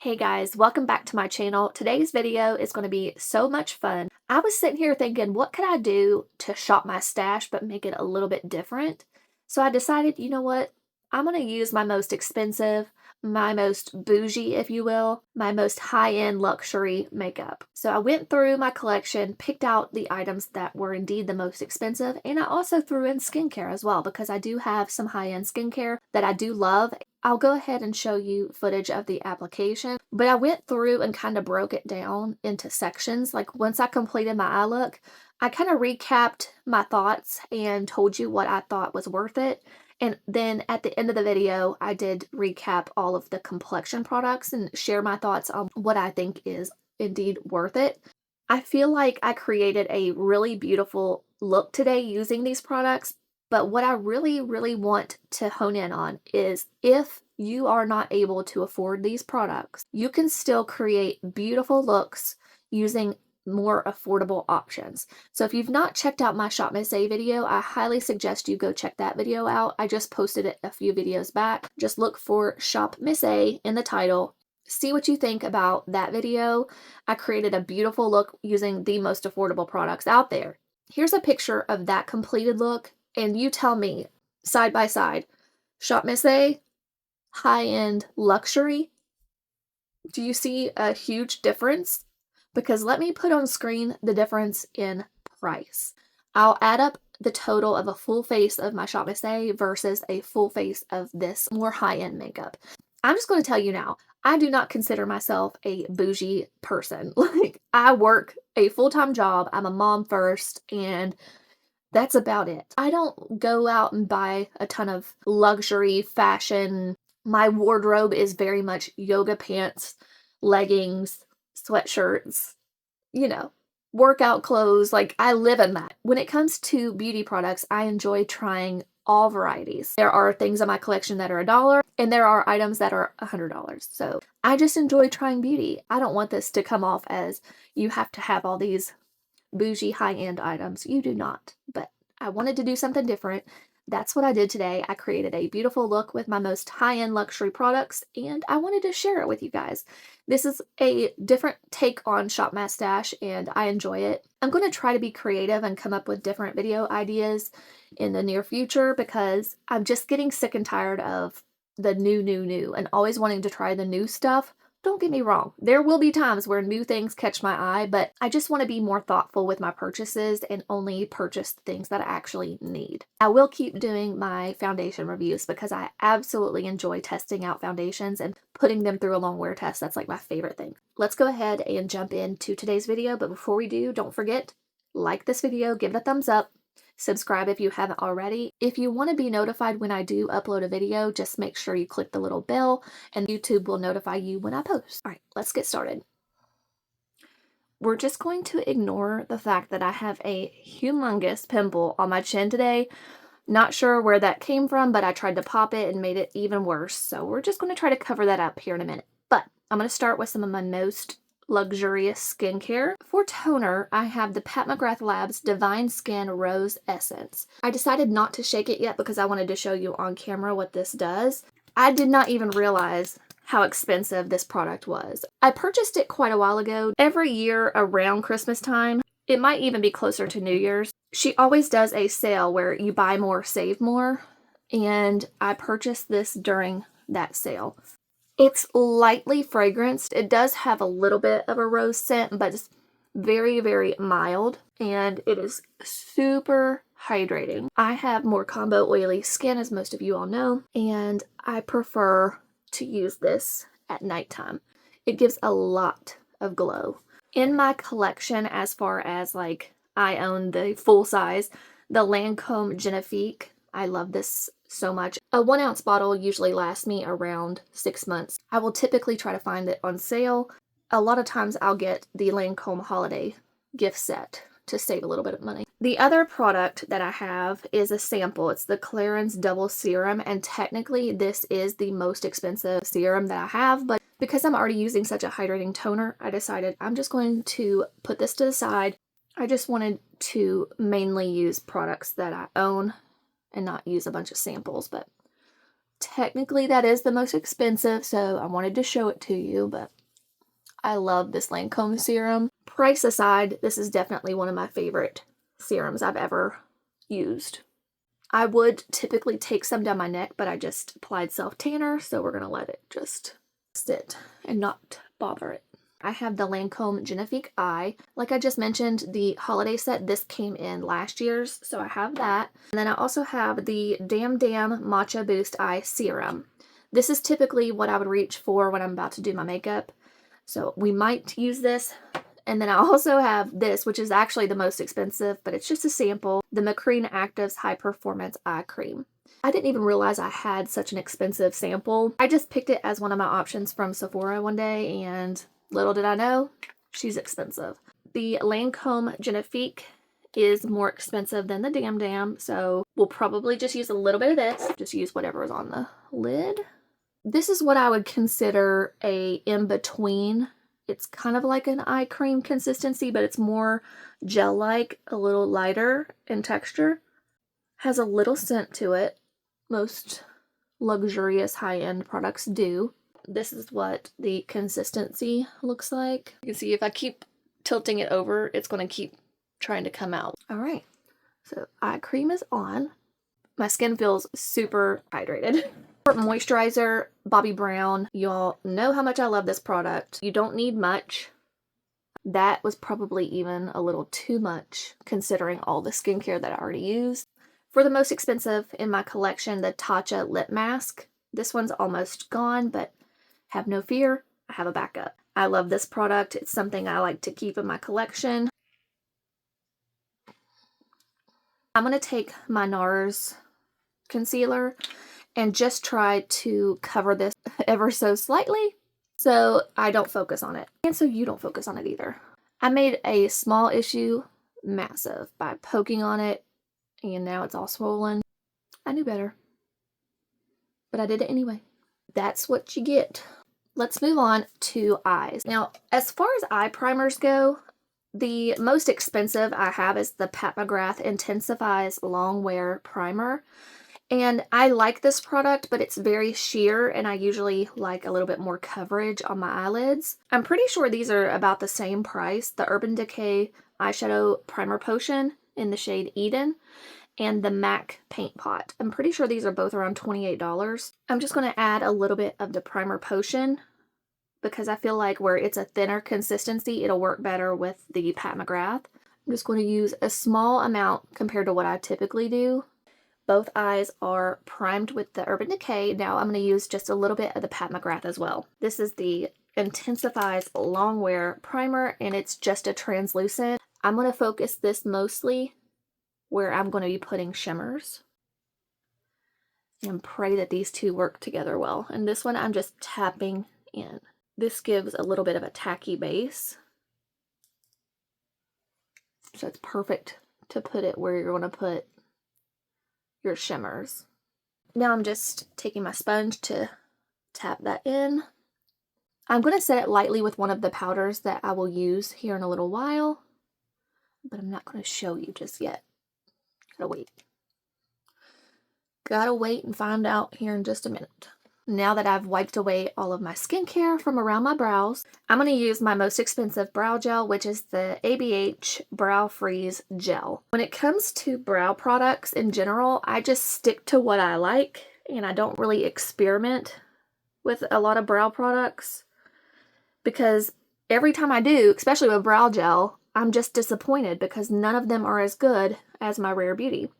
Hey guys, welcome back to my channel. Today's video is going to be so much fun. I was sitting here thinking, what could I do to shop my stash but make it a little bit different? So I decided, you know what? I'm going to use my most expensive, my most bougie, if you will, my most high-end luxury makeup. So I went through my collection, picked out the items that were indeed the most expensive, and I also threw in skincare as well because I do have some high-end skincare that I do love. I'll go ahead and show you footage of the application, but I went through and kind of broke it down into sections. Like once I completed my eye look, I kind of recapped my thoughts and told you what I thought was worth it. And then at the end of the video, I did recap all of the complexion products and share my thoughts on what I think is indeed worth it. I feel like I created a really beautiful look today using these products. But what I really want to hone in on is if you are not able to afford these products, you can still create beautiful looks using more affordable options. So if you've not checked out my Shop Miss A video, I highly suggest you go check that video out. I just posted it a few videos back. Just look for Shop Miss A in the title. See what you think about that video. I created a beautiful look using the most affordable products out there. Here's a picture of that completed look. And you tell me, side by side, Shop Miss A, high-end luxury. Do you see a huge difference? Because let me put on screen the difference in price. I'll add up the total of a full face of my Shop Miss A versus a full face of this more high-end makeup. I'm just going to tell you now, I do not consider myself a bougie person. Like, I work a full-time job, I'm a mom first, and that's about it. I don't go out and buy a ton of luxury fashion. My wardrobe is very much yoga pants, leggings, sweatshirts, workout clothes. Like, I live in that. When it comes to beauty products, I enjoy trying all varieties. There are things in my collection that are $1 and there are items that are $100. So I just enjoy trying beauty. I don't want this to come off as you have to have all these bougie high-end items. You do not, but I wanted to do something different. That's what I did today. I created a beautiful look with my most high-end luxury products, and I wanted to share it with you guys. This is a different take on Shop My Stash, and I enjoy it. I'm going to try to be creative and come up with different video ideas in the near future because I'm just getting sick and tired of the new, and always wanting to try the new stuff. Don't get me wrong, there will be times where new things catch my eye, but I just want to be more thoughtful with my purchases and only purchase the things that I actually need. I will keep doing my foundation reviews because I absolutely enjoy testing out foundations and putting them through a long wear test. That's like my favorite thing. Let's go ahead and jump into today's video, but before we do, don't forget, like this video, give it a thumbs up. Subscribe if you haven't already. If you want to be notified when I do upload a video, just make sure you click the little bell and YouTube will notify you when I post. All right, let's get started. We're just going to ignore the fact that I have a humongous pimple on my chin today. Not sure where that came from, but I tried to pop it and made it even worse. So we're just going to try to cover that up here in a minute. But I'm going to start with some of my most luxurious skincare. For toner, I have the Pat McGrath Labs Divine Skin Rose Essence. I decided not to shake it yet because I wanted to show you on camera what this does. I did not even realize how expensive this product was. I purchased it quite a while ago. Every year around Christmas time, it might even be closer to New Year's, she always does a sale where you buy more, save more, and I purchased this during that sale. It's lightly fragranced. It does have a little bit of a rose scent, but it's very mild, and it is super hydrating. I have more combo oily skin, as most of you all know, and I prefer to use this at nighttime. It gives a lot of glow. In my collection, as far as like I own the full size, the Lancome Genifique. I love this so much. A 1 ounce bottle usually lasts me around 6 months. I will typically try to find it on sale. A lot of times I'll get the Lancome holiday gift set to save a little bit of money. The other product that I have is a sample. It's the Clarins Double Serum, and technically this is the most expensive serum that I have, but because I'm already using such a hydrating toner, I decided I'm just going to put this to the side. I just wanted to mainly use products that I own and not use a bunch of samples, but Technically, that is the most expensive, so I wanted to show it to you, but I love this Lancome serum. Price aside, this is definitely one of my favorite serums I've ever used. I would typically take some down my neck, but I just applied self-tanner, so we're going to let it just sit and not bother it. I have the Lancome Genifique Eye. Like I just mentioned, the holiday set, this came in last year's, so I have that. And then I also have the Damn Matcha Boost Eye Serum. This is typically what I would reach for when I'm about to do my makeup, so we might use this. And then I also have this, which is actually the most expensive, but it's just a sample, the McGrath Actives High Performance Eye Cream. I didn't even realize I had such an expensive sample. I just picked it as one of my options from Sephora one day, and little did I know, she's expensive. The Lancome Genifique is more expensive than the Damn, so we'll probably just use a little bit of this. Just use whatever is on the lid. This is what I would consider a in-between. It's kind of like an eye cream consistency, but it's more gel-like, a little lighter in texture. Has a little scent to it. Most luxurious high-end products do. This is what the consistency looks like. You can see if I keep tilting it over, it's going to keep trying to come out. All right, so eye cream is on. My skin feels super hydrated. For moisturizer, Bobbi Brown. Y'all know how much I love this product. You don't need much. That was probably even a little too much considering all the skincare that I already used. For the most expensive in my collection, the Tatcha lip mask. This one's almost gone, but have no fear, I have a backup. I love this product. It's something I like to keep in my collection. I'm going to take my NARS concealer and just try to cover this ever so slightly so I don't focus on it. And so you don't focus on it either. I made a small issue massive by poking on it, and now it's all swollen. I knew better, but I did it anyway. That's what you get. Let's move on to eyes. Now, as far as eye primers go, the most expensive I have is the McGrath Intensifies Long Wear Primer. And I like this product, but it's very sheer, and I usually like a little bit more coverage on my eyelids. I'm pretty sure these are about the same price. The Urban Decay Eyeshadow Primer Potion in the shade Eden and the MAC Paint Pot. I'm pretty sure these are both around $28. I'm just going to add a little bit of the Primer Potion because I feel like where it's a thinner consistency, it'll work better with the Pat McGrath. I'm just going to use a small amount compared to what I typically do. Both eyes are primed with the Urban Decay. Now I'm going to use just a little bit of the Pat McGrath as well. This is the Intensifies Long Wear Primer, and it's just a translucent. I'm going to focus this mostly where I'm going to be putting shimmers and pray that these two work together well. And this one I'm just tapping in. This gives a little bit of a tacky base, so it's perfect to put it where you're going to put your shimmers. Now I'm just taking my sponge to tap that in. I'm going to set it lightly with one of the powders that I will use here in a little while, but I'm not going to show you just yet. Gotta wait. Gotta wait and find out here in just a minute. Now that I've wiped away all of my skincare from around my brows, I'm going to use my most expensive brow gel, which is the ABH Brow Freeze Gel. When it comes to brow products in general, I just stick to what I like, and I don't really experiment with a lot of brow products because every time I do, especially with brow gel, I'm just disappointed because none of them are as good as my Rare Beauty,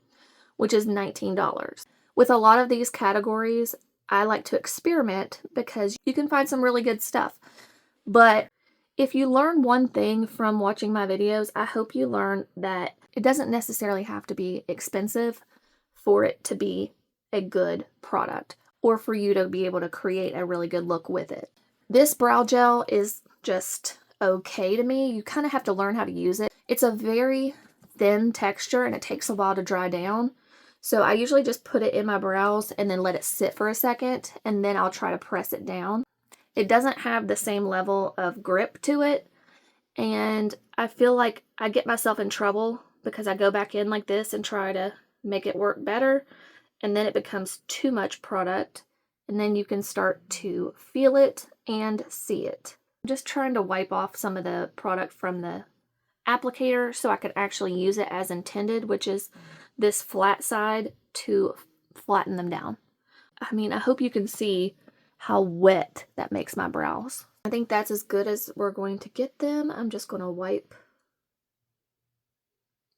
which is $19. With a lot of these categories, I like to experiment because you can find some really good stuff. But if you learn one thing from watching my videos, I hope you learn that it doesn't necessarily have to be expensive for it to be a good product or for you to be able to create a really good look with it. This brow gel is just okay to me. You kind of have to learn how to use it. It's a very thin texture and it takes a while to dry down. So I usually just put it in my brows and then let it sit for a second, and then I'll try to press it down. It doesn't have the same level of grip to it, and I feel like I get myself in trouble because I go back in like this and try to make it work better, and then it becomes too much product, and then you can start to feel it and see it. I'm just trying to wipe off some of the product from the applicator so I could actually use it as intended, which is this flat side to flatten them down. I mean, I hope you can see how wet that makes my brows. I think that's as good as we're going to get them. I'm just going to wipe.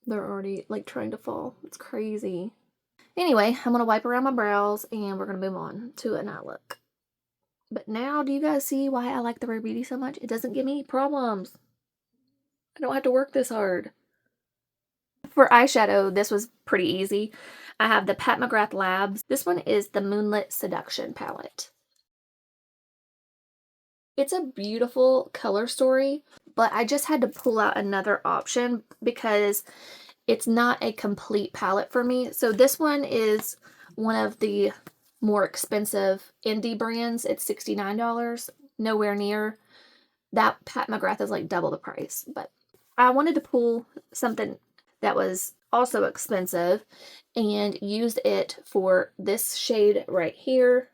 They're already like trying to fall. It's crazy. Anyway, I'm going to wipe around my brows and we're going to move on to an eye look. But now, do you guys see why I like the Rare Beauty so much? It doesn't give me problems. I don't have to work this hard. For eyeshadow, this was pretty easy. I have the Pat McGrath Labs. This one is the Moonlit Seduction palette. It's a beautiful color story, but I just had to pull out another option because it's not a complete palette for me. So this one is one of the more expensive indie brands. It's $69, nowhere near. That Pat McGrath is like double the price, but I wanted to pull something that was also expensive and used it for this shade right here.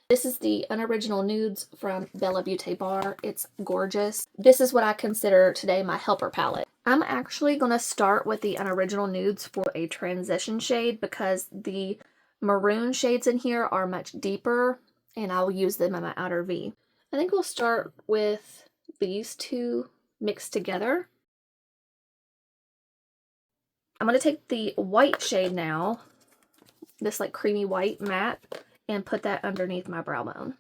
This is the Unoriginal Nudes from Bella Beaute Bar. It's gorgeous. This is what I consider today my helper palette. I'm actually going to start with the Unoriginal Nudes for a transition shade because the maroon shades in here are much deeper and I'll use them in my outer V. I think we'll start with these two mixed together. I'm going to take the white shade now, this like creamy white matte, and put that underneath my brow bone.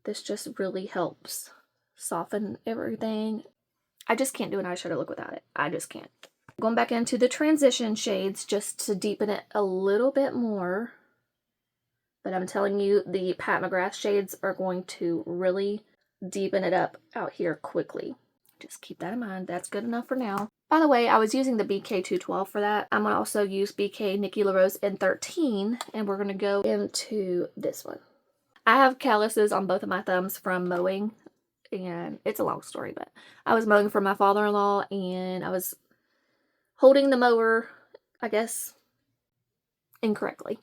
This just really helps soften everything. I just can't do an eyeshadow look without it. I just can't. Going back into the transition shades just to deepen it a little bit more. But I'm telling you, the Pat McGrath shades are going to really deepen it up out here quickly. Just keep that in mind. That's good enough for now. By the way, I was using the BK212 for that. I'm going to also use BK Nikki LaRose N13, and we're going to go into this one. I have calluses on both of my thumbs from mowing, and it's a long story, but I was mowing for my father-in-law, and I was holding the mower, I guess, incorrectly.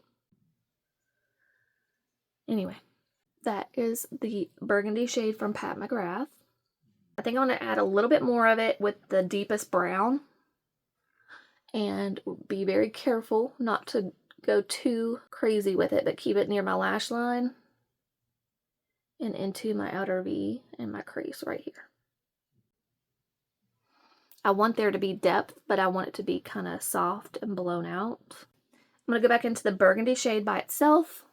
Anyway, that is the burgundy shade from Pat McGrath. I think I'm going to add a little bit more of it with the deepest brown. And be very careful not to go too crazy with it, but keep it near my lash line. And into my outer V and my crease right here. I want there to be depth, but I want it to be kind of soft and blown out. I'm going to go back into the burgundy shade by itself.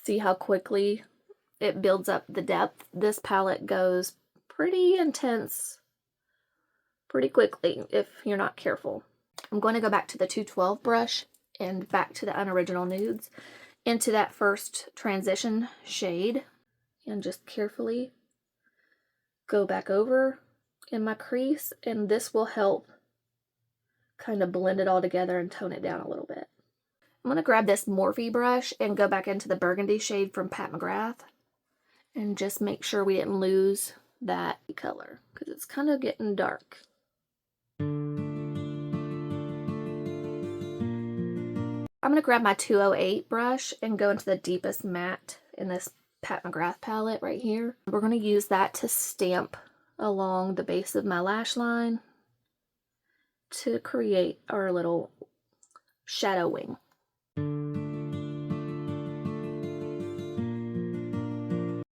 See how quickly it builds up the depth. This palette goes pretty intense pretty quickly if you're not careful. I'm going to go back to the 212 brush and back to the Unoriginal Nudes into that first transition shade and just carefully go back over in my crease, and this will help kind of blend it all together and tone it down a little bit. I'm going to grab this Morphe brush and go back into the burgundy shade from Pat McGrath and just make sure we didn't lose that color because it's kind of getting dark. I'm going to grab my 208 brush and go into the deepest matte in this Pat McGrath palette right here. We're going to use that to stamp along the base of my lash line to create our little shadow wing.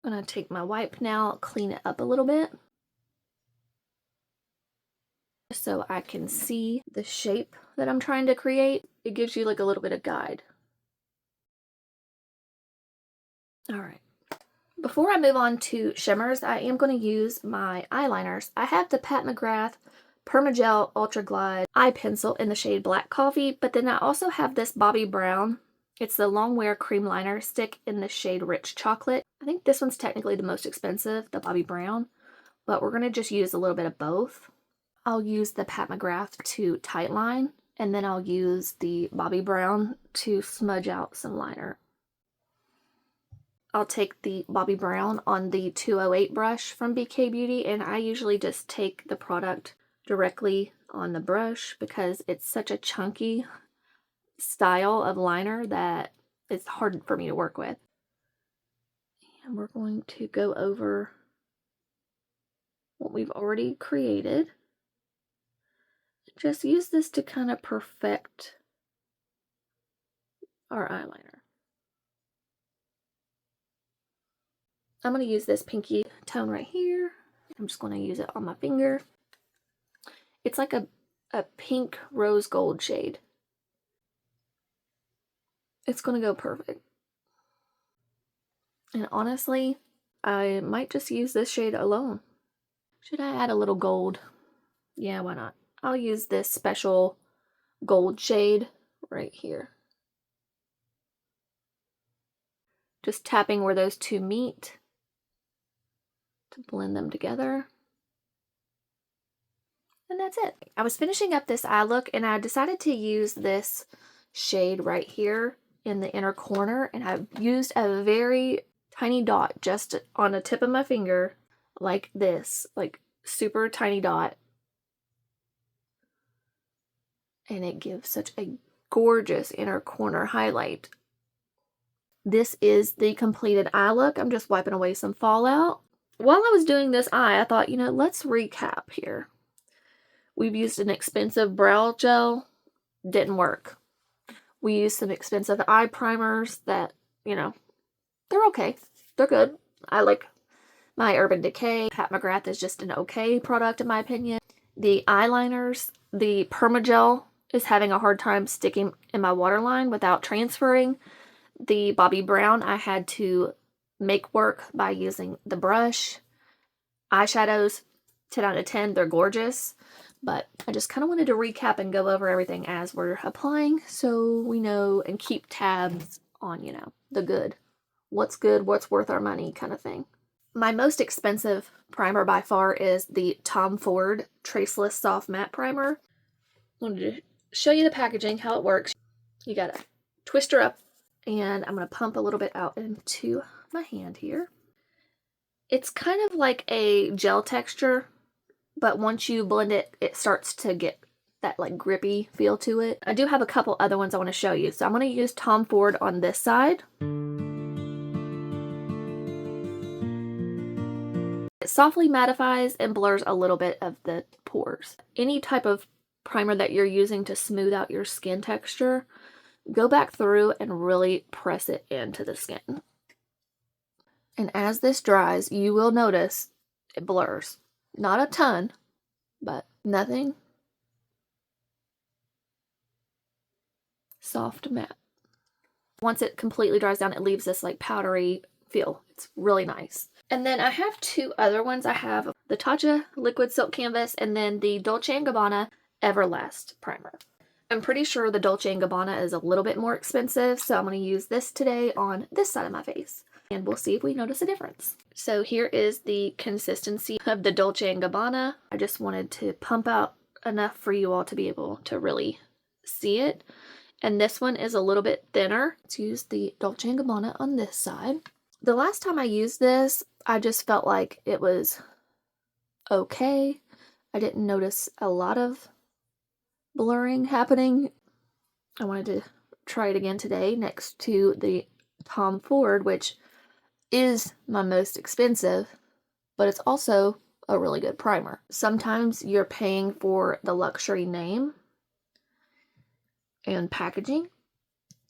I'm going to take my wipe now, clean it up a little bit so I can see the shape that I'm trying to create. It gives you like a little bit of guide. Alright, before I move on to shimmers, I am going to use my eyeliners. I have the Pat McGrath Permagel Ultra Glide eye pencil in the shade Black Coffee, but then I also have this Bobbi Brown. It's the Longwear Cream Liner Stick in the shade Rich Chocolate. I think this one's technically the most expensive, the Bobbi Brown, but we're going to just use a little bit of both. I'll use the Pat McGrath to tightline, and then I'll use the Bobbi Brown to smudge out some liner. I'll take the Bobbi Brown on the 208 brush from BK Beauty, and I usually just take the product directly on the brush because it's such a chunky style of liner that it's hard for me to work with. And we're going to go over what we've already created. Just use this to kind of perfect our eyeliner. I'm going to use this pinky tone right here. I'm just going to use it on my finger. It's like a pink rose gold shade. It's going to go perfect. And honestly, I might just use this shade alone. Should I add a little gold? Yeah, why not? I'll use this special gold shade right here. Just tapping where those two meet to blend them together. And that's it. I was finishing up this eye look and I decided to use this shade right here in the inner corner, and I've used a very tiny dot just on the tip of my finger like this, like super tiny dot, and it gives such a gorgeous inner corner highlight. This is the completed eye look. I'm just wiping away some fallout. While I was doing this eye, I thought, you know, let's recap here. We've used an expensive brow gel, didn't work. We used some expensive eye primers that, you know, they're okay. They're good. I like my Urban Decay. Pat McGrath is just an okay product in my opinion. The eyeliners, the Permagel is having a hard time sticking in my waterline without transferring. The Bobbi Brown I had to make work by using the brush. Eyeshadows, 10 out of 10, they're gorgeous. But I just kind of wanted to recap and go over everything as we're applying so we know and keep tabs on, you know, the good. What's good, what's worth our money kind of thing. My most expensive primer by far is the Tom Ford Traceless Soft Matte Primer. I wanted to show you the packaging, how it works. You gotta twist her up, and I'm gonna pump a little bit out into my hand here. It's kind of like a gel texture, but once you blend it, it starts to get that like grippy feel to it. I do have a couple other ones I want to show you. So I'm going to use Tom Ford on this side. It softly mattifies and blurs a little bit of the pores. Any type of primer that you're using to smooth out your skin texture, go back through and really press it into the skin. And as this dries, you will notice it blurs. Not a ton, but nothing. Soft matte. Once it completely dries down, it leaves this like powdery feel. It's really nice. And then I have two other ones. I have the Tatcha Liquid Silk Canvas and then the Dolce & Gabbana Everlast Primer. I'm pretty sure the Dolce & Gabbana is a little bit more expensive, so I'm going to use this today on this side of my face. And we'll see if we notice a difference. So here is the consistency of the Dolce & Gabbana. I just wanted to pump out enough for you all to be able to really see it. And this one is a little bit thinner. Let's use the Dolce & Gabbana on this side. The last time I used this, I just felt like it was okay. I didn't notice a lot of blurring happening. I wanted to try it again today next to the Tom Ford, which is my most expensive, but it's also a really good primer. Sometimes you're paying for the luxury name and packaging,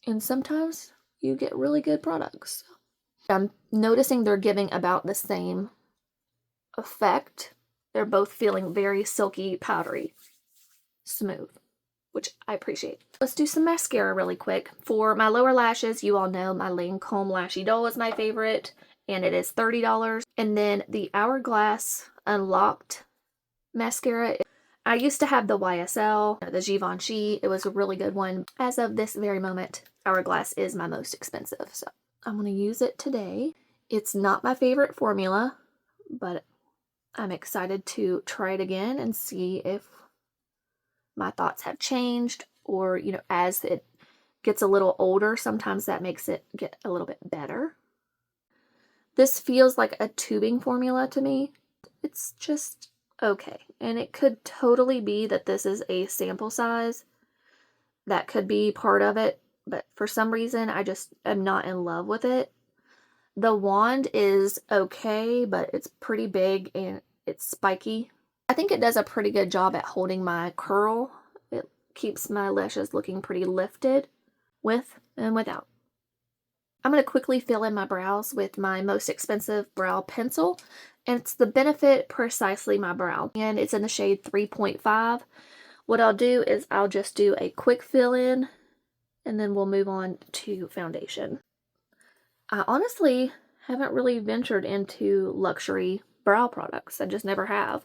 and sometimes you get really good products. I'm noticing they're giving about the same effect. They're both feeling very silky, powdery, smooth, which I appreciate. Let's do some mascara really quick. For my lower lashes, you all know my Lancome Lashy Doll is my favorite, and it is $30. And then the Hourglass Unlocked Mascara. I used to have the YSL, the Givenchy. It was a really good one. As of this very moment, Hourglass is my most expensive, so I'm going to use it today. It's not my favorite formula, but I'm excited to try it again and see if my thoughts have changed, or, you know, as it gets a little older, sometimes that makes it get a little bit better. This feels like a tubing formula to me. It's just okay. And it could totally be that this is a sample size. That could be part of it, but for some reason I just am not in love with it. The wand is okay, but it's pretty big and it's spiky. I think it does a pretty good job at holding my curl. It keeps my lashes looking pretty lifted with and without. I'm going to quickly fill in my brows with my most expensive brow pencil, and it's the Benefit Precisely My Brow, and it's in the shade 3.5. What I'll do is I'll just do a quick fill in, and then we'll move on to foundation. I honestly haven't really ventured into luxury brow products. I just never have.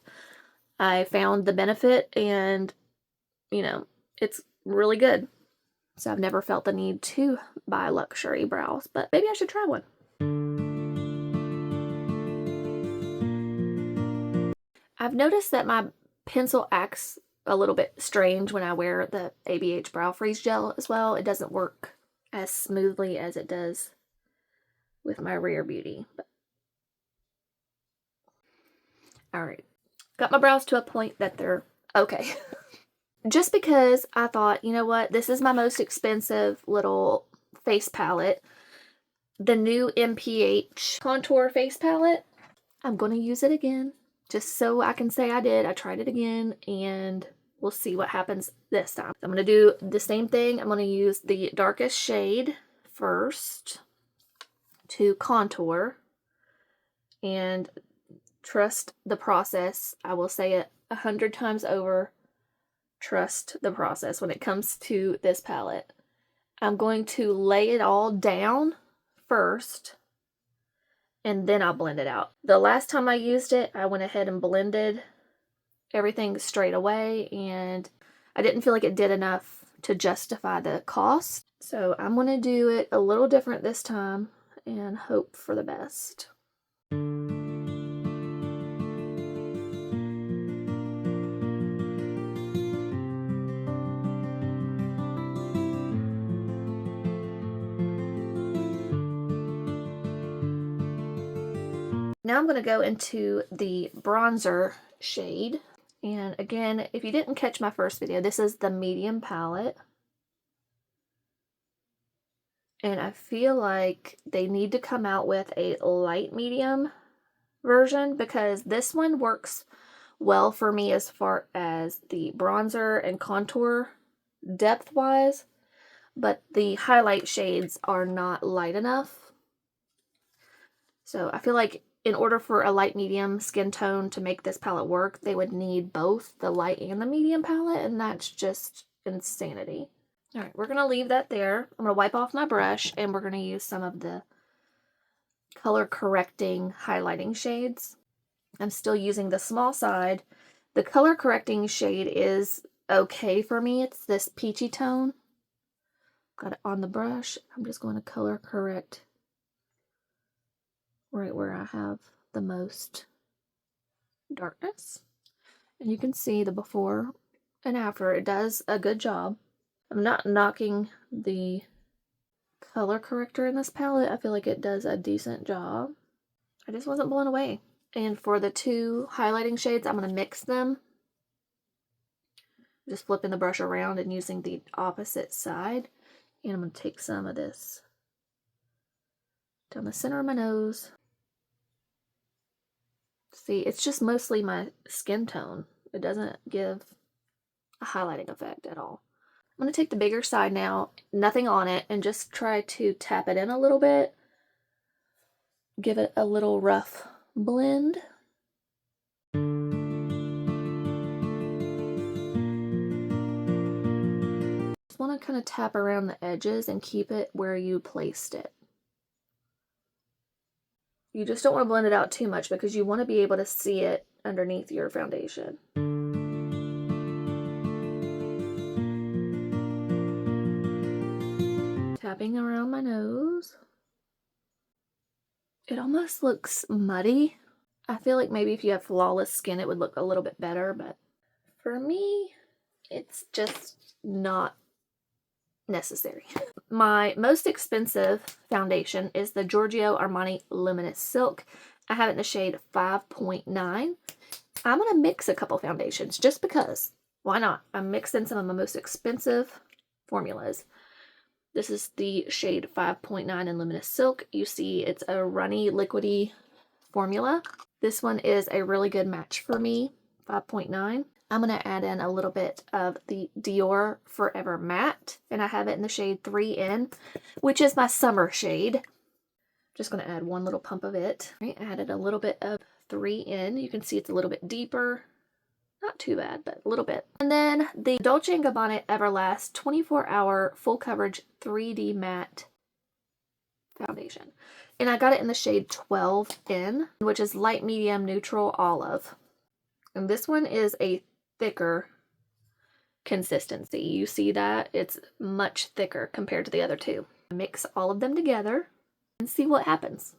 I found the Benefit and, you know, it's really good. So I've never felt the need to buy luxury brows, but maybe I should try one. I've noticed that my pencil acts a little bit strange when I wear the ABH Brow Freeze Gel as well. It doesn't work as smoothly as it does with my Rare Beauty. Alright, got my brows to a point that they're okay. Just because I thought, you know what, this is my most expensive little face palette. The new MPH Contour Face Palette. I'm going to use it again, just so I can say I did. I tried it again, and we'll see what happens this time. I'm going to do the same thing. I'm going to use the darkest shade first to contour, and trust the process. I will say it 100 times over. Trust the process when it comes to this palette. I'm going to lay it all down first, and then I'll blend it out. The last time I used it, I went ahead and blended everything straight away, and I didn't feel like it did enough to justify the cost. So I'm going to do it a little different this time and hope for the best. Now I'm going to go into the bronzer shade. And again, if you didn't catch my first video, this is the medium palette. And I feel like they need to come out with a light medium version, because this one works well for me as far as the bronzer and contour depth wise, but the highlight shades are not light enough. So I feel like in order for a light medium skin tone to make this palette work, they would need both the light and the medium palette, and that's just insanity. All right, we're going to leave that there. I'm going to wipe off my brush, and we're going to use some of the color correcting highlighting shades. I'm still using the small side. The color correcting shade is okay for me. It's this peachy tone. Got it on the brush. I'm just going to color correct right where I have the most darkness. And you can see the before and after. It does a good job. I'm not knocking the color corrector in this palette. I feel like it does a decent job. I just wasn't blown away. And for the two highlighting shades, I'm going to mix them. Just flipping the brush around and using the opposite side. And I'm going to take some of this down the center of my nose. See, it's just mostly my skin tone. It doesn't give a highlighting effect at all. I'm going to take the bigger side now, nothing on it, and just try to tap it in a little bit. Give it a little rough blend. Just want to kind of tap around the edges and keep it where you placed it. You just don't want to blend it out too much because you want to be able to see it underneath your foundation. Tapping around my nose. It almost looks muddy. I feel like maybe if you have flawless skin, it would look a little bit better, but for me, it's just not necessary. My most expensive foundation is the Giorgio Armani Luminous Silk. I have it in the shade 5.9. I'm going to mix a couple foundations just because. Why not? I'm mixing some of my most expensive formulas. This is the shade 5.9 in Luminous Silk. You see it's a runny, liquidy formula. This one is a really good match for me, 5.9. I'm going to add in a little bit of the Dior Forever Matte, and I have it in the shade 3N, which is my summer shade. Just going to add one little pump of it. I added a little bit of 3N. You can see it's a little bit deeper. Not too bad, but a little bit. And then the Dolce & Gabbana Everlast 24-Hour Full Coverage 3D Matte Foundation. And I got it in the shade 12N, which is light, medium, neutral, olive. And this one is a thicker consistency. You see that? It's much thicker compared to the other two. Mix all of them together and see what happens.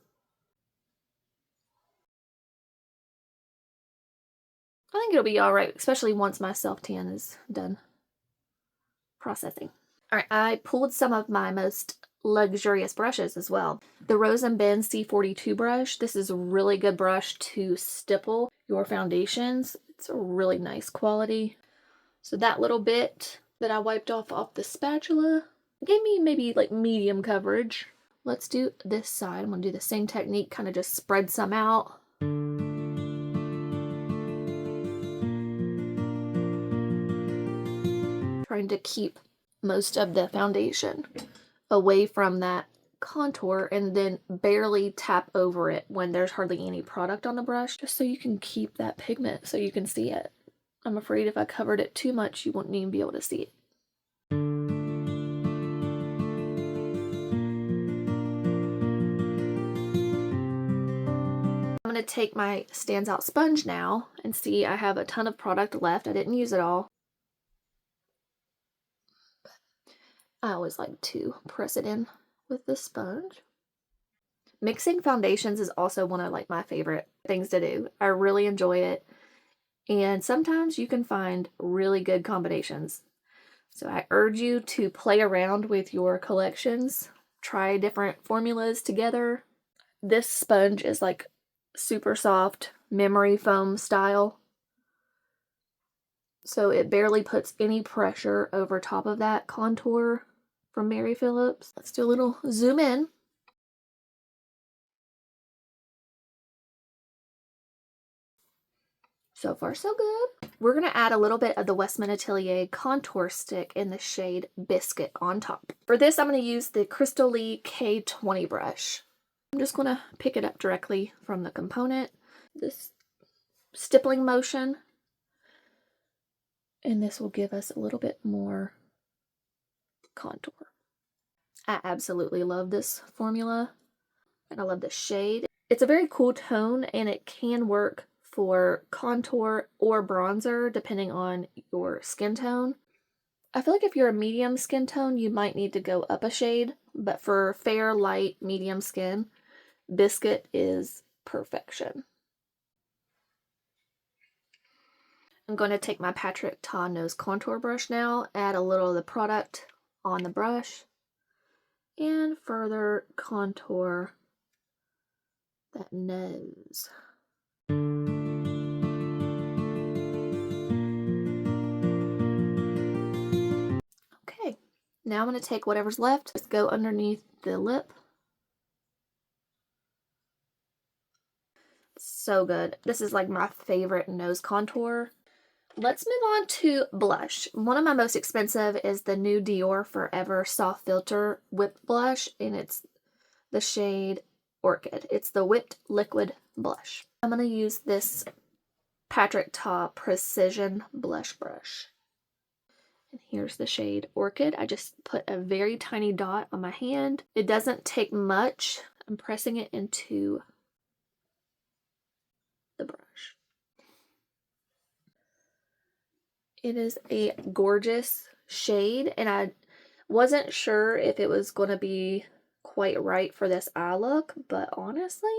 I think it'll be alright, especially once my self-tan is done processing. Alright, I pulled some of my most luxurious brushes as well. The Rose & Ben C42 brush. This is a really good brush to stipple your foundations. It's a really nice quality. So that little bit that I wiped off the spatula gave me maybe like medium coverage. Let's do this side. I'm going to do the same technique, kind of just spread some out. Trying to keep most of the foundation away from that contour and then barely tap over it when there's hardly any product on the brush, just so you can keep that pigment so you can see it. I'm afraid if I covered it too much, you wouldn't even be able to see it. I'm going to take my Stands Out sponge now and see I have a ton of product left. I didn't use it all. I always like to press it in with the sponge. Mixing foundations is also one of like my favorite things to do. I really enjoy it. And sometimes you can find really good combinations. So I urge you to play around with your collections. Try different formulas together. This sponge is like super soft, memory foam style. So it barely puts any pressure over top of that contour from Mary Phillips. Let's do a little zoom in. So far, so good. We're going to add a little bit of the Westman Atelier contour stick in the shade Biscuit on top. For this, I'm going to use the Crystal Lee K20 brush. I'm just going to pick it up directly from the component. This stippling motion. And this will give us a little bit more contour. I absolutely love this formula. And I love the shade. It's a very cool tone and it can work for contour or bronzer depending on your skin tone. I feel like if you're a medium skin tone, you might need to go up a shade, but for fair, light, medium skin, Biscuit is perfection. I'm going to take my Patrick Ta Nose Contour brush now, add a little of the product on the brush, and further contour that nose. Okay, now I'm going to take whatever's left, just go underneath the lip. So good. This is like my favorite nose contour. Let's move on to blush. One of my most expensive is the new Dior Forever Soft Filter Whipped Blush, and it's the shade Orchid. It's the whipped liquid blush. I'm going to use this Patrick Ta Precision Blush Brush. And here's the shade Orchid. I just put a very tiny dot on my hand. It doesn't take much. I'm pressing it into the brush. It is a gorgeous shade, and I wasn't sure if it was going to be quite right for this eye look, but honestly,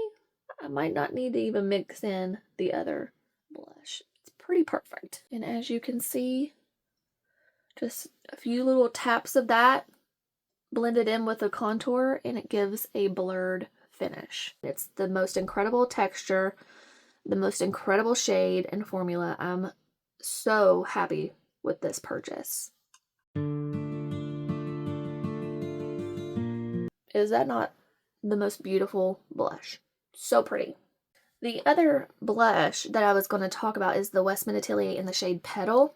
I might not need to even mix in the other blush. It's pretty perfect. And as you can see, just a few little taps of that blended in with the contour, and it gives a blurred finish. It's the most incredible texture. the most incredible shade and formula. I'm so happy with this purchase. Is that not the most beautiful blush? So pretty. The other blush that I was going to talk about is the Westman Atelier in the shade Petal.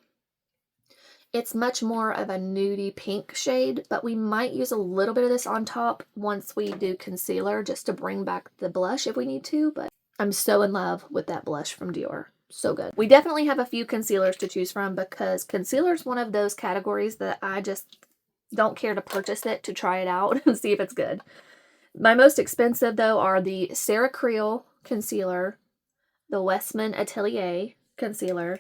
It's much more of a nudie pink shade, but we might use a little bit of this on top once we do concealer just to bring back the blush if we need to, but I'm so in love with that blush from Dior. So good. We definitely have a few concealers to choose from because concealer is one of those categories that I just don't care to purchase it to try it out and see if it's good. My most expensive, though, are the Sarah Creal concealer, the Westman Atelier concealer,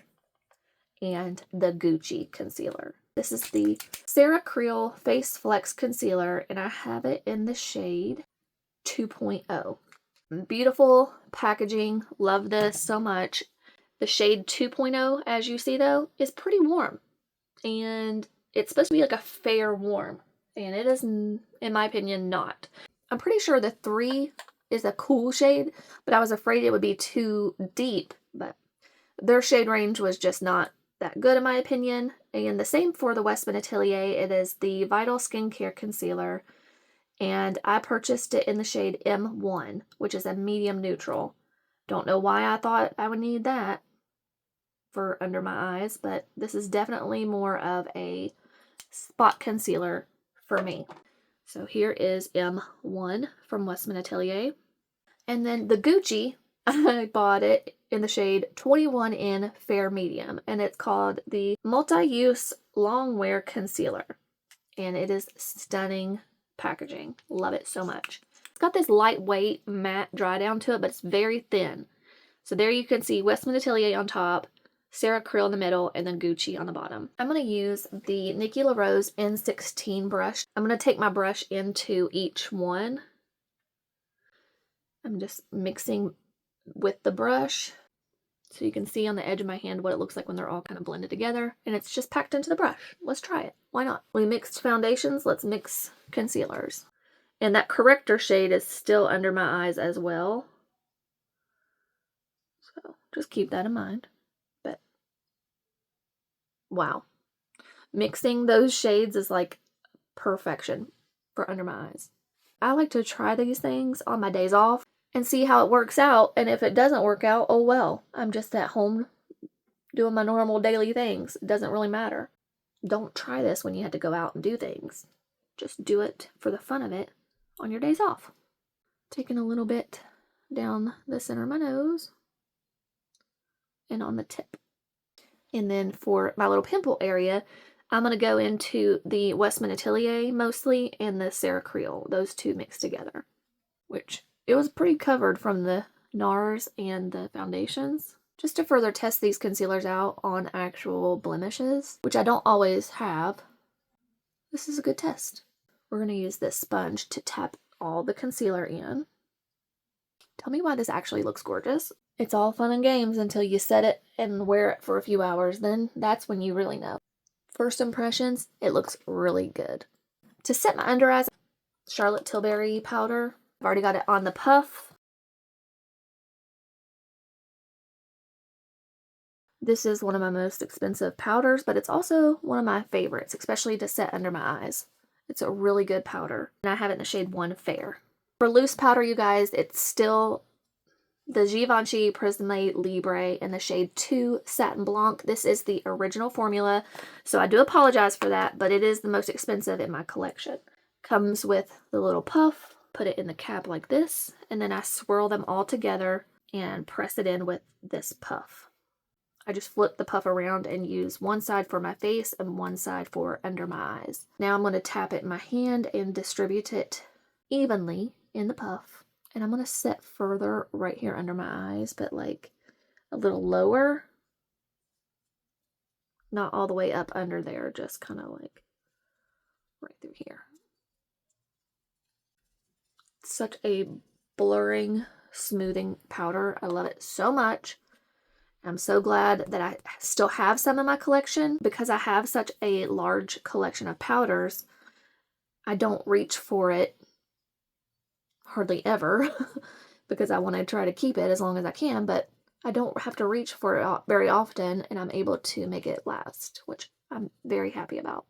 and the Gucci concealer. This is the Sarah Creal Face Flex Concealer, and I have it in the shade 2.0. Beautiful packaging. Love this so much. The shade 2.0, as you see, though, is pretty warm. And it's supposed to be like a fair warm. And it is, in my opinion, not. I'm pretty sure the 3 is a cool shade, but I was afraid it would be too deep. But their shade range was just not that good, in my opinion. And the same for the Westman Atelier. It is the Vital Skincare Concealer. And I purchased it in the shade M1, which is a medium neutral. Don't know why I thought I would need that for under my eyes, but this is definitely more of a spot concealer for me. So here is M1 from Westman Atelier. And then the Gucci, I bought it in the shade 21 in Fair Medium, and it's called the Multi-Use Long Wear Concealer. And it is stunning packaging. Love it so much. It's got this lightweight matte dry down to it, but it's very thin. So there you can see Westman Atelier on top, Sarah Creal in the middle, and then Gucci on the bottom. I'm going to use the Nikki LaRose N16 brush. I'm going to take my brush into each one. I'm just mixing with the brush so you can see on the edge of my hand what it looks like when they're all kind of blended together. And it's just packed into the brush. Let's try it. Why not? We mixed foundations. Let's mix concealers. And that corrector shade is still under my eyes as well. So just keep that in mind. But wow. Mixing those shades is like perfection for under my eyes. I like to try these things on my days off and see how it works out. And if it doesn't work out, oh well. I'm just at home doing my normal daily things. It doesn't really matter. Don't try this when you have to go out and do things. Just do it for the fun of it on your days off. Taking a little bit down the center of my nose and on the tip. And then for my little pimple area, I'm going to go into the Westman Atelier mostly and the Sarah Creal. Those two mixed together. Which, it was pretty covered from the NARS and the foundations. Just to further test these concealers out on actual blemishes, which I don't always have. This is a good test. We're going to use this sponge to tap all the concealer in. Tell me why this actually looks gorgeous. It's all fun and games until you set it and wear it for a few hours. Then that's when you really know. First impressions, it looks really good. To set my under eyes, Charlotte Tilbury powder. I've already got it on the puff. This is one of my most expensive powders, but it's also one of my favorites, especially to set under my eyes. It's a really good powder, and I have it in the shade 1 Fair. For loose powder, you guys, it's still the Givenchy Prisme Libre in the shade 2 Satin Blanc. This is the original formula, so I do apologize for that, but it is the most expensive in my collection. Comes with the little puff, put it in the cap like this, and then I swirl them all together and press it in with this puff. I just flip the puff around and use one side for my face and one side for under my eyes. Now I'm going to tap it in my hand and distribute it evenly in the puff. And I'm going to set further right here under my eyes, but like a little lower. Not all the way up under there, just kind of like right through here. Such a blurring, smoothing powder. I love it so much. I'm so glad that I still have some in my collection. Because I have such a large collection of powders, I don't reach for it hardly ever because I want to try to keep it as long as I can, but I don't have to reach for it very often, and I'm able to make it last, which I'm very happy about.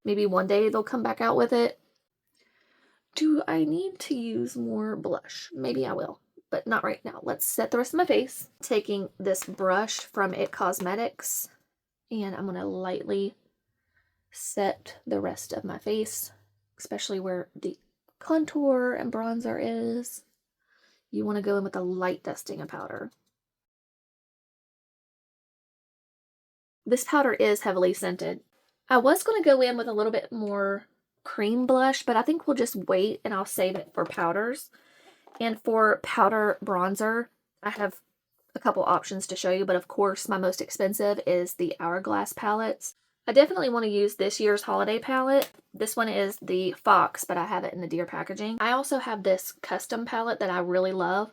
Maybe one day they'll come back out with it. Do I need to use more blush? Maybe I will, but not right now. Let's set the rest of my face. Taking this brush from It Cosmetics, and I'm going to lightly set the rest of my face, especially where the contour and bronzer is. You want to go in with a light dusting of powder. This powder is heavily scented. I was going to go in with a little bit more cream blush, but I think we'll just wait and I'll save it for powders. And for powder bronzer, I have a couple options to show you, but of course my most expensive is the Hourglass palettes. I definitely want to use this year's holiday palette. This one is the Fox, but I have it in the Dior packaging. I also have this custom palette that I really love.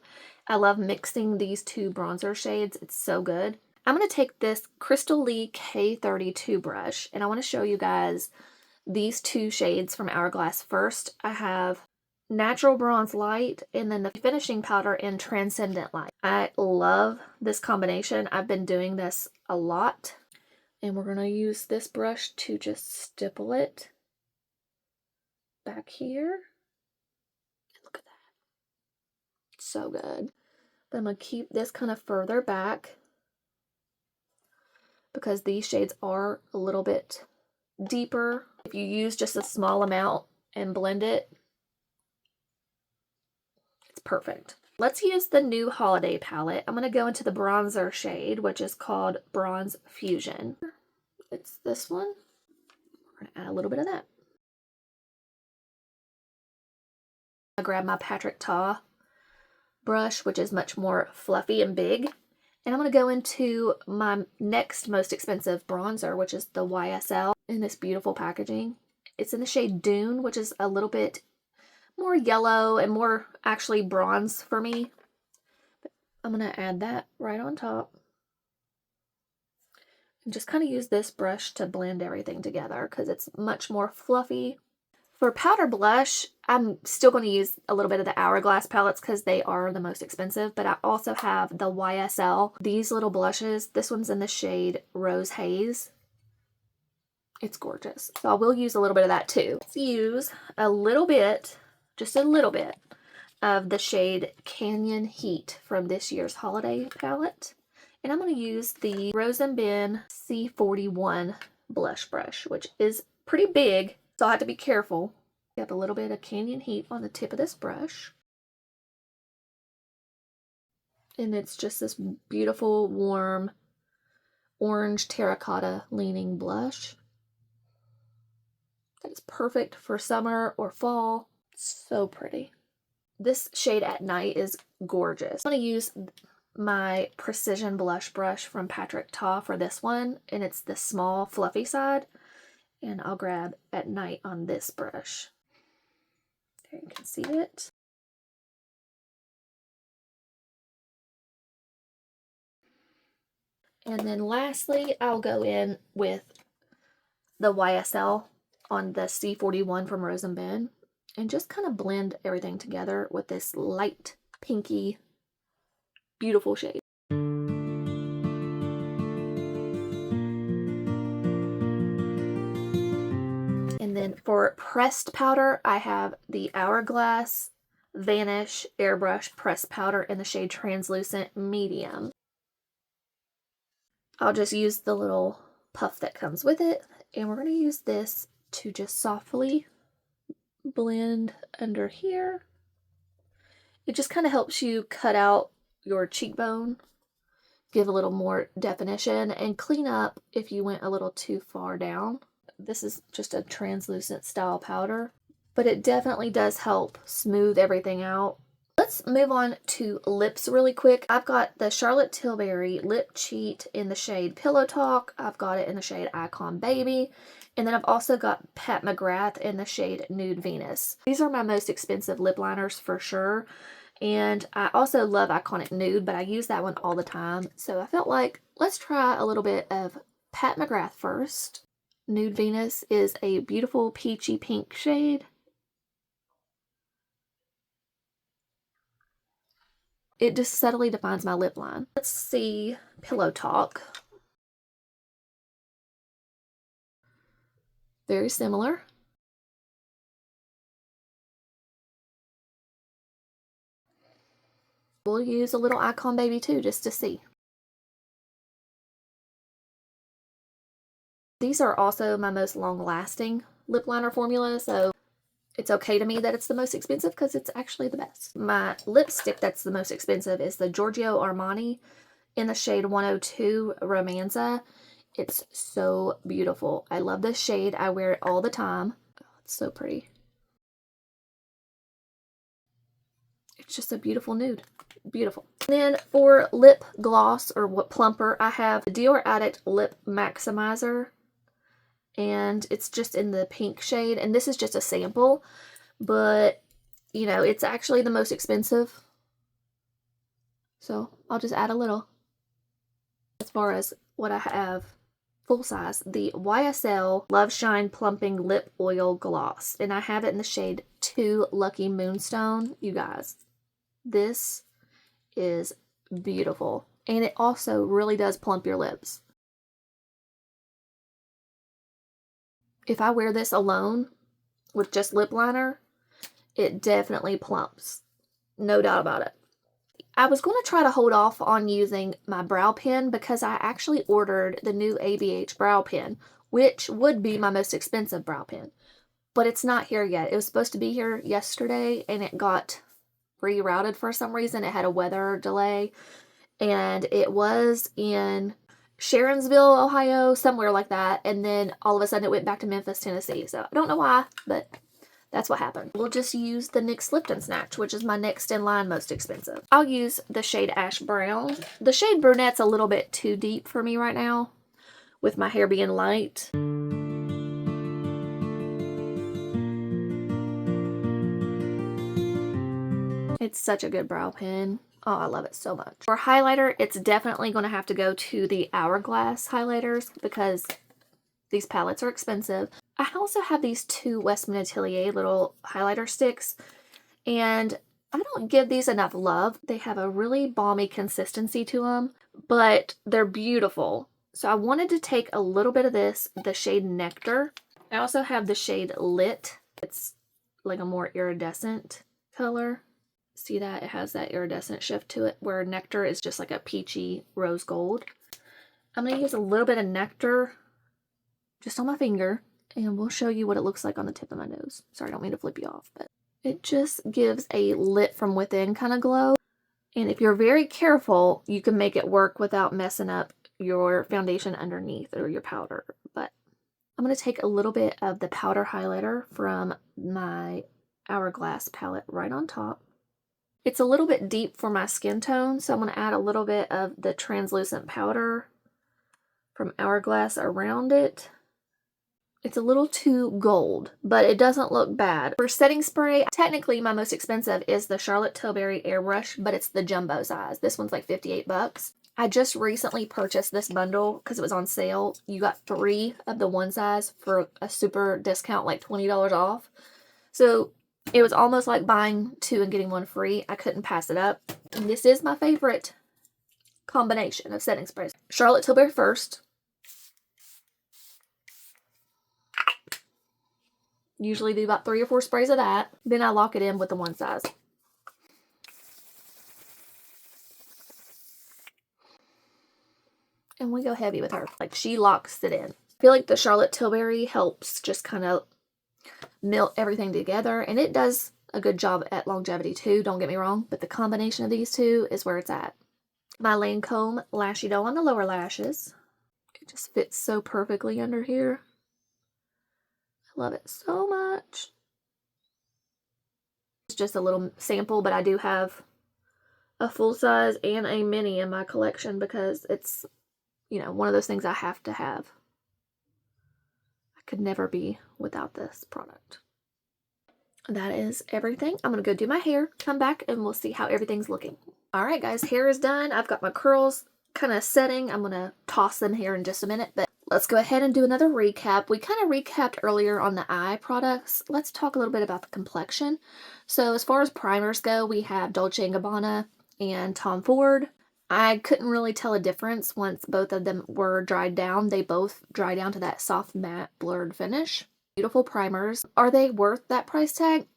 I love mixing these two bronzer shades. It's so good. I'm going to take this Crystal Lee K32 brush, and I want to show you guys these two shades from Hourglass first. I have Natural Bronze Light and then the finishing powder in Transcendent Light. I love this combination. I've been doing this a lot. And we're going to use this brush to just stipple it back here. Look at that. So good. But I'm going to keep this kind of further back because these shades are a little bit deeper. If you use just a small amount and blend it, it's perfect. Let's use the new holiday palette. I'm going to go into the bronzer shade, which is called Bronze Fusion. It's this one. We're going to add a little bit of that. I grab my Patrick Ta brush, which is much more fluffy and big. And I'm going to go into my next most expensive bronzer, which is the YSL in this beautiful packaging. It's in the shade Dune, which is a little bit more yellow and more actually bronze for me. I'm going to add that right on top. And just kind of use this brush to blend everything together because it's much more fluffy. For powder blush, I'm still going to use a little bit of the Hourglass palettes because they are the most expensive, but I also have the YSL. These little blushes, this one's in the shade Rose Haze. It's gorgeous. So I will use a little bit of that too. Let's use a little bit, just a little bit, of the shade Canyon Heat from this year's holiday palette. And I'm going to use the Rose & Ben C41 blush brush, which is pretty big, so I have to be careful. Get a little bit of Canyon Heat on the tip of this brush. And it's just this beautiful, warm, orange terracotta leaning blush. That is perfect for summer or fall. So pretty. This shade At Night is gorgeous. I'm going to use my Precision Blush Brush from Patrick Ta for this one, and it's the small fluffy side, and I'll grab At Night on this brush. There you can see it. And then lastly, I'll go in with the YSL on the C41 from Rose & Ben and just kind of blend everything together with this light pinky beautiful shade. And then for pressed powder, I have the Hourglass Vanish Airbrush Pressed Powder in the shade Translucent Medium. I'll just use the little puff that comes with it, and we're going to use this to just softly blend under here. It just kind of helps you cut out your cheekbone, give a little more definition, and clean up if you went a little too far down. This is just a translucent style powder, but it definitely does help smooth everything out. Let's move on to lips really quick. I've got the Charlotte Tilbury Lip Cheat in the shade Pillow Talk. I've got it in the shade Icon Baby. And then I've also got Pat McGrath in the shade Nude Venus. These are my most expensive lip liners for sure. And I also love Iconic Nude, but I use that one all the time. So I felt like let's try a little bit of Pat McGrath first. Nude Venus is a beautiful peachy pink shade. It just subtly defines my lip line. Let's see Pillow Talk. Very similar. We'll use a little Icon Baby too, just to see. These are also my most long-lasting lip liner formula, so it's okay to me that it's the most expensive because it's actually the best. My lipstick that's the most expensive is the Giorgio Armani in the shade 102 Romanza. It's so beautiful. I love this shade. I wear it all the time. Oh, it's so pretty. It's just a beautiful nude. Beautiful. And then for lip gloss or what plumper, I have the Dior Addict Lip Maximizer. And it's just in the pink shade. And this is just a sample. But, you know, it's actually the most expensive. So I'll just add a little. As far as what I have full size, the YSL Love Shine Plumping Lip Oil Gloss. And I have it in the shade 2 Lucky Moonstone. You guys, this is beautiful. And it also really does plump your lips. If I wear this alone with just lip liner, it definitely plumps. No doubt about it. I was going to try to hold off on using my brow pen because I actually ordered the new ABH brow pen, which would be my most expensive brow pen. But it's not here yet. It was supposed to be here yesterday and it got rerouted for some reason. It had a weather delay and it was in Sharonsville, Ohio, somewhere like that. And then all of a sudden it went back to Memphis, Tennessee. So I don't know why, but that's what happened. We'll just use the NYX Lipton Snatch, which is my next in line most expensive. I'll use the shade Ash Brown. The shade Brunette's a little bit too deep for me right now with my hair being light. It's such a good brow pen. Oh, I love it so much. For highlighter, it's definitely going to have to go to the Hourglass highlighters because these palettes are expensive. I also have these two Westman Atelier little highlighter sticks, and I don't give these enough love. They have a really balmy consistency to them, but they're beautiful. So I wanted to take a little bit of this, the shade Nectar. I also have the shade Lit. It's like a more iridescent color. See that? It has that iridescent shift to it, where Nectar is just like a peachy rose gold. I'm going to use a little bit of Nectar just on my finger, and we'll show you what it looks like on the tip of my nose. Sorry, I don't mean to flip you off, but it just gives a lit from within kind of glow. And if you're very careful, you can make it work without messing up your foundation underneath or your powder. But I'm going to take a little bit of the powder highlighter from my Hourglass palette right on top. It's a little bit deep for my skin tone, so I'm going to add a little bit of the translucent powder from Hourglass around it. It's a little too gold, but it doesn't look bad. For setting spray, technically my most expensive is the Charlotte Tilbury Airbrush, but it's the jumbo size. This one's like 58 bucks. I just recently purchased this bundle because it was on sale. You got 3 of the one size for a super discount, like $20 off. So it was almost like buying 2 and getting 1 free. I couldn't pass it up. And this is my favorite combination of setting sprays. Charlotte Tilbury first. Usually do about 3 or 4 sprays of that. Then I lock it in with the one size. And we go heavy with her. Like, she locks it in. I feel like the Charlotte Tilbury helps just kind of melt everything together. And it does a good job at longevity too, don't get me wrong. But the combination of these two is where it's at. My Lancome Lashy Doll on the lower lashes. It just fits so perfectly under here. I love it so much. It's just a little sample, but I do have a full size and a mini in my collection because it's, you know, one of those things I have to have. I could never be without this product. That is everything. I'm going to go do my hair, come back, and we'll see how everything's looking. Alright guys, hair is done. I've got my curls kind of setting. I'm going to toss them here in just a minute, but let's go ahead and do another recap. We kind of recapped earlier on the eye products. Let's talk a little bit about the complexion. So as far as primers go, we have Dolce & Gabbana and Tom Ford. I couldn't really tell a difference once both of them were dried down. They both dry down to that soft matte blurred finish. Beautiful primers. Are they worth that price tag?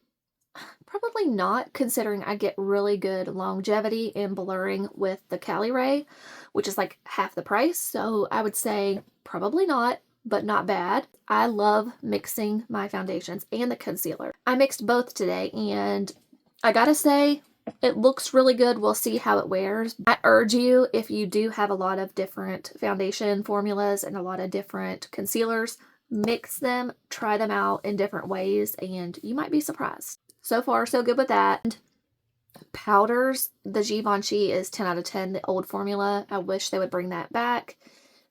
Probably not, considering I get really good longevity and blurring with the Cali Ray, which is like half the price. So I would say probably not, but not bad. I love mixing my foundations and the concealer. I mixed both today, and I gotta say, it looks really good. We'll see how it wears. I urge you, if you do have a lot of different foundation formulas and a lot of different concealers, mix them, try them out in different ways, and you might be surprised. So far, so good with that. Powders, the Givenchy is 10 out of 10, the old formula. I wish they would bring that back.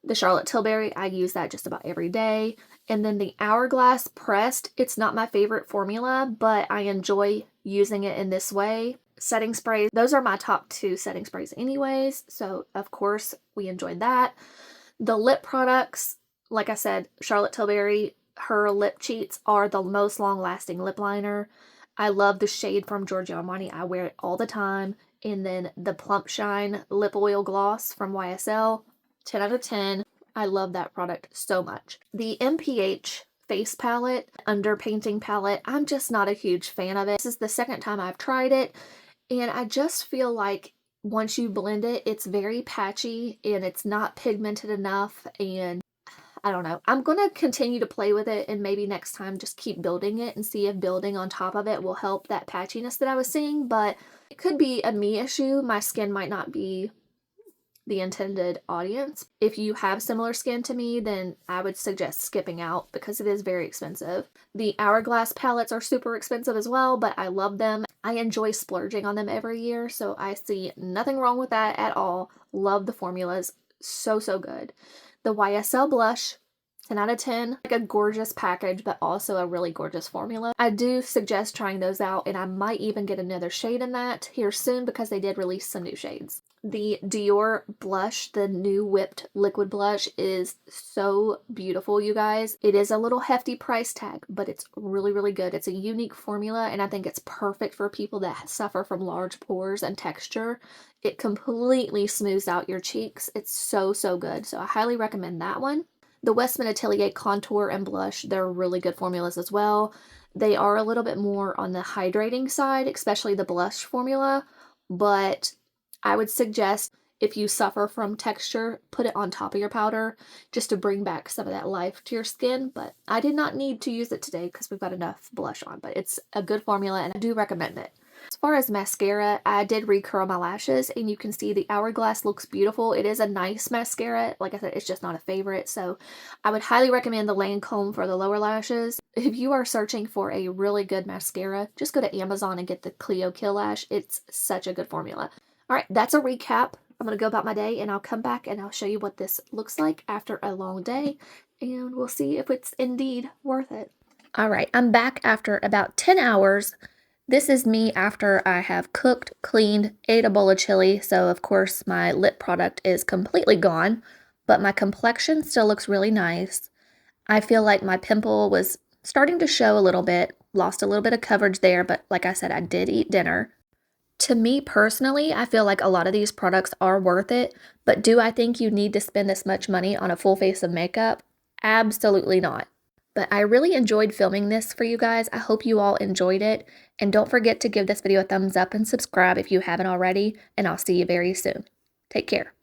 The Charlotte Tilbury, I use that just about every day. And then the Hourglass Pressed, it's not my favorite formula, but I enjoy using it in this way. Setting sprays, those are my top 2 setting sprays anyways, so of course we enjoyed that. The lip products, like I said, Charlotte Tilbury, her lip cheats are the most long-lasting lip liner. I love the shade from Giorgio Armani. I wear it all the time. And then the Plump Shine Lip Oil Gloss from YSL, 10 out of 10. I love that product so much. The MPH Face Palette, Underpainting Palette, I'm just not a huge fan of it. This is the second time I've tried it, and I just feel like once you blend it, it's very patchy and it's not pigmented enough, and I don't know. I'm going to continue to play with it, and maybe next time just keep building it and see if building on top of it will help that patchiness that I was seeing, but it could be a me issue. My skin might not be the intended audience. If you have similar skin to me, then I would suggest skipping out because it is very expensive. The Hourglass palettes are super expensive as well, but I love them. I enjoy splurging on them every year, so I see nothing wrong with that at all. Love the formulas. So, so good. The YSL blush, 10 out of 10. Like a gorgeous package, but also a really gorgeous formula. I do suggest trying those out, and I might even get another shade in that here soon because they did release some new shades. The Dior blush, the new whipped liquid blush, is so beautiful, you guys. It is a little hefty price tag, but it's really, really good. It's a unique formula, and I think it's perfect for people that suffer from large pores and texture. It completely smooths out your cheeks. It's so, so good. So I highly recommend that one. The Westman Atelier Contour and Blush, they're really good formulas as well. They are a little bit more on the hydrating side, especially the blush formula, but I would suggest if you suffer from texture, put it on top of your powder just to bring back some of that life to your skin. But I did not need to use it today because we've got enough blush on, but it's a good formula and I do recommend it. As far as mascara, I did recurl my lashes, and you can see the Hourglass looks beautiful. It is a nice mascara. Like I said, it's just not a favorite, so I would highly recommend the Lancome for the lower lashes. If you are searching for a really good mascara, just go to Amazon and get the Clio Kill Lash. It's such a good formula. All right, that's a recap. I'm going to go about my day, and I'll come back and I'll show you what this looks like after a long day, and we'll see if it's indeed worth it. All right, I'm back after about 10 hours. This is me after I have cooked, cleaned, ate a bowl of chili, so of course my lip product is completely gone, but my complexion still looks really nice. I feel like my pimple was starting to show a little bit, lost a little bit of coverage there, but like I said, I did eat dinner. To me personally, I feel like a lot of these products are worth it, but do I think you need to spend this much money on a full face of makeup? Absolutely not. But I really enjoyed filming this for you guys. I hope you all enjoyed it. And don't forget to give this video a thumbs up and subscribe if you haven't already. And I'll see you very soon. Take care.